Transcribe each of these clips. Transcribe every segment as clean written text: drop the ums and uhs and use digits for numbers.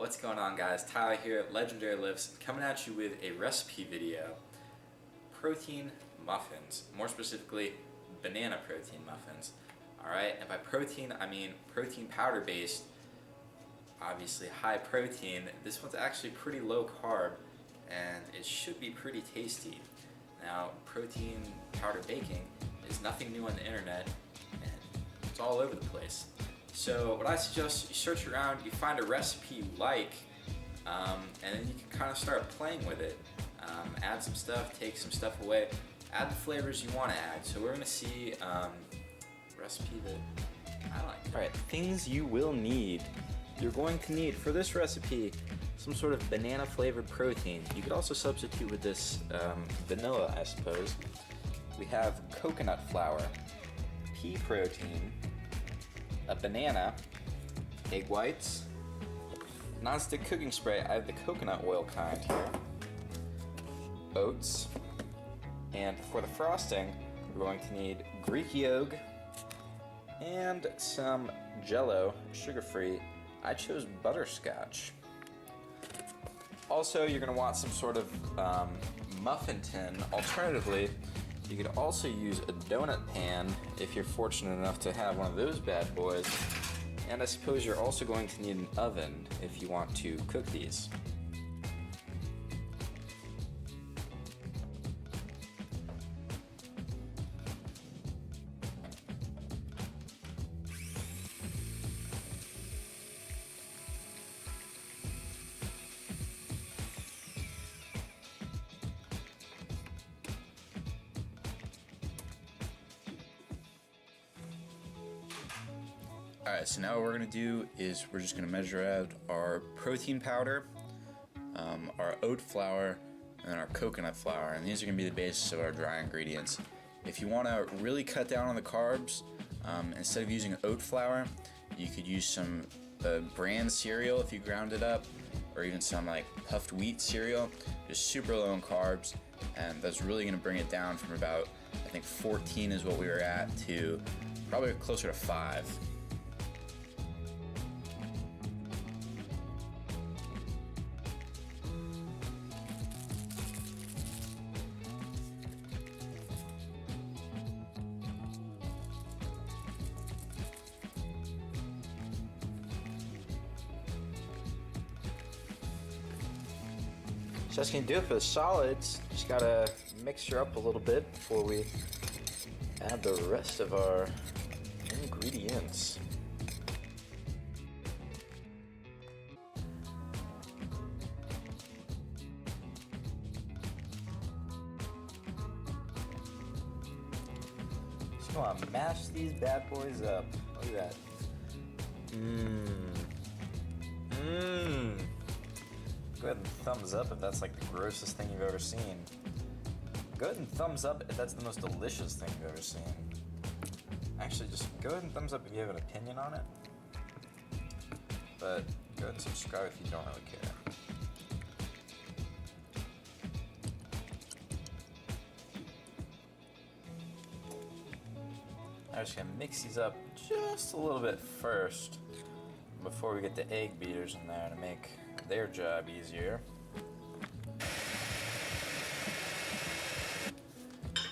What's going on, guys? Tyler here at Legendary Lifts, coming at you with a recipe video. Protein muffins, more specifically banana protein muffins. Alright, and by protein I mean protein powder based, obviously high protein. This one's actually pretty low carb and it should be pretty tasty. Now, protein powder baking is nothing new on the internet and it's all over the place. So what I suggest, you search around, you find a recipe you like, and then you can kind of start playing with it. Add some stuff, take some stuff away, add the flavors you want to add. So we're going to see a recipe that I like. Alright, things you will need. You're going to need, for this recipe, some sort of banana flavored protein. You could also substitute with this vanilla, I suppose. We have coconut flour, pea protein, a banana, egg whites, non-stick cooking spray. I have the coconut oil kind here, oats, and for the frosting, we're going to need Greek yolk and some Jell-O, sugar-free. I chose butterscotch. Also, you're going to want some sort of muffin tin. Alternatively, you could also use a donut pan if you're fortunate enough to have one of those bad boys. And I suppose you're also going to need an oven if you want to cook these. Alright, so now what we're going to do is we're just going to measure out our protein powder, our oat flour, and our coconut flour, and these are going to be the basis of our dry ingredients. If you want to really cut down on the carbs, instead of using oat flour, you could use some bran cereal if you ground it up, or even some like puffed wheat cereal, just super low in carbs, and that's really going to bring it down from about, I think 14 is what we were at, to probably closer to 5. So that's going to do it for the solids. Just got to mixture up a little bit before we add the rest of our ingredients. Just want to mash these bad boys up. Look at that. Go ahead and thumbs up if that's like the grossest thing you've ever seen. Go ahead and thumbs up if that's the most delicious thing you've ever seen. Actually, just go ahead and thumbs up if you have an opinion on it. But go ahead and subscribe if you don't really care. I'm just gonna mix these up just a little bit first before we get the egg beaters in there to make their job easier.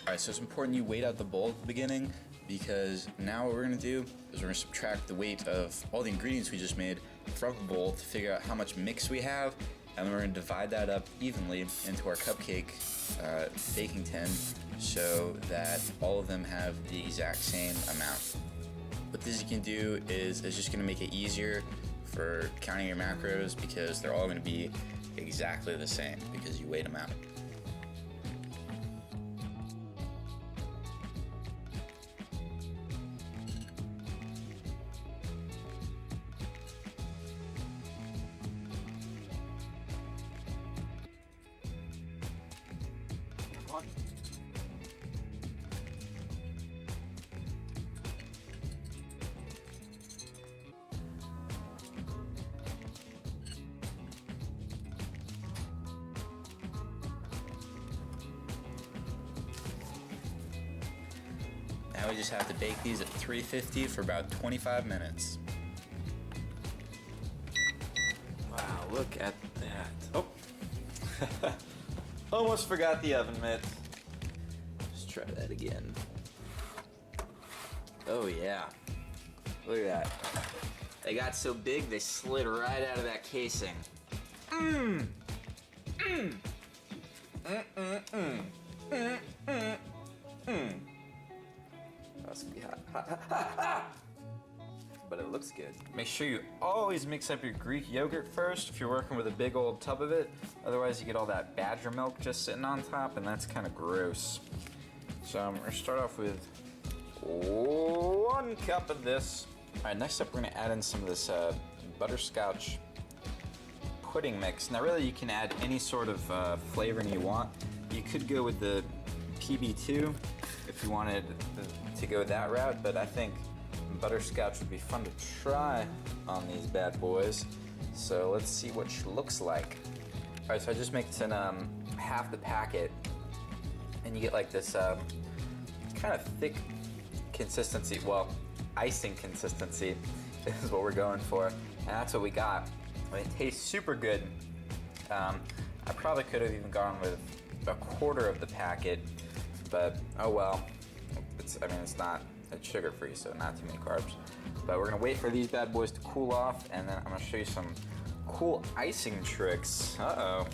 Alright, so it's important you weight out the bowl at the beginning, because now what we're going to do is we're going to subtract the weight of all the ingredients we just made from the bowl to figure out how much mix we have, and then we're going to divide that up evenly into our cupcake baking tin so that all of them have the exact same amount. What this you can do is it's just going to make it easier for counting your macros, because they're all going to be exactly the same because you weighed them out. Now we just have to bake these at 350 for about 25 minutes. Wow, look at that. Oh. Almost forgot the oven mitt. Let's try that again. Oh yeah. Look at that. They got so big they slid right out of that casing. Mmm. Mmm. That's gonna be hot. Hot. But it looks good. Make sure you always mix up your Greek yogurt first if you're working with a big old tub of it. Otherwise you get all that badger milk just sitting on top, and that's kind of gross. So I'm gonna start off with 1 cup of this. All right, next up we're gonna add in some of this butterscotch pudding mix. Now really you can add any sort of flavoring you want. You could go with the PB2 if you wanted to go that route, but I think butterscotch would be fun to try on these bad boys. So let's see what she looks like. All right, so I just mixed in half the packet, and you get like this kind of thick consistency. Well, icing consistency is what we're going for, and that's what we got. It tastes super good. I probably could have even gone with 1/4 of the packet, but oh well. It's sugar-free, so not too many carbs. But we're gonna wait for these bad boys to cool off, and then I'm gonna show you some cool icing tricks. Uh-oh.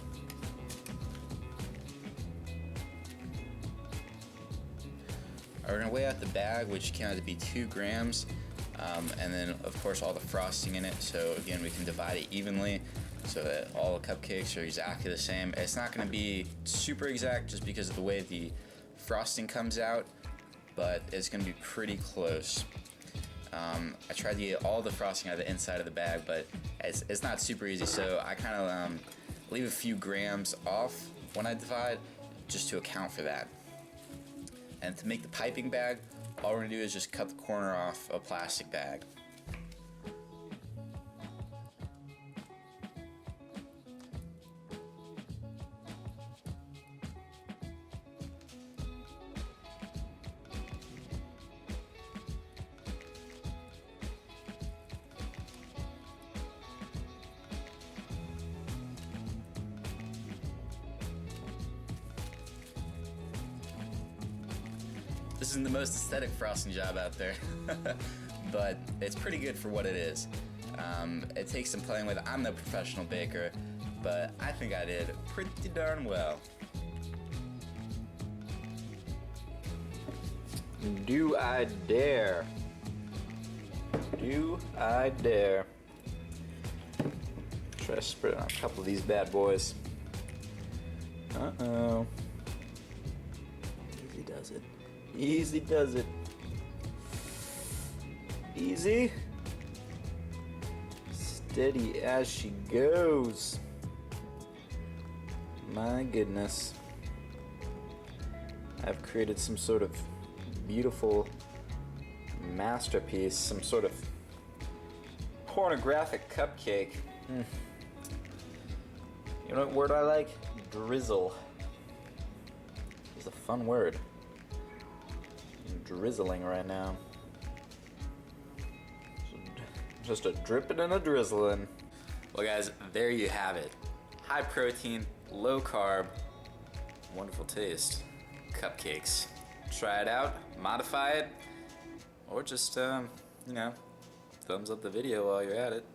We're gonna weigh out the bag, which came out to be 2 grams, and then of course all the frosting in it. So again, we can divide it evenly so that all the cupcakes are exactly the same. It's not gonna be super exact just because of the way the frosting comes out, but it's gonna be pretty close. I tried to get all the frosting out of the inside of the bag, but it's not super easy, so I kind of leave a few grams off when I divide just to account for that. And to make the piping bag, all we're gonna do is just cut the corner off a plastic bag. This isn't the most aesthetic frosting job out there, but it's pretty good for what it is. It takes some playing with. I'm no professional baker, but I think I did pretty darn well. Do I dare? Do I dare? Try to spread it on a couple of these bad boys. Uh-oh. Easy does it. Easy does it. Easy. Steady as she goes. My goodness. I've created some sort of beautiful masterpiece, some sort of pornographic cupcake. You know what word I like? Drizzle. It's a fun word. I'm drizzling right now. Just a dripping and a drizzling. Well guys, there you have it. High protein, low carb, wonderful taste. Cupcakes. Try it out, modify it, or just, thumbs up the video while you're at it.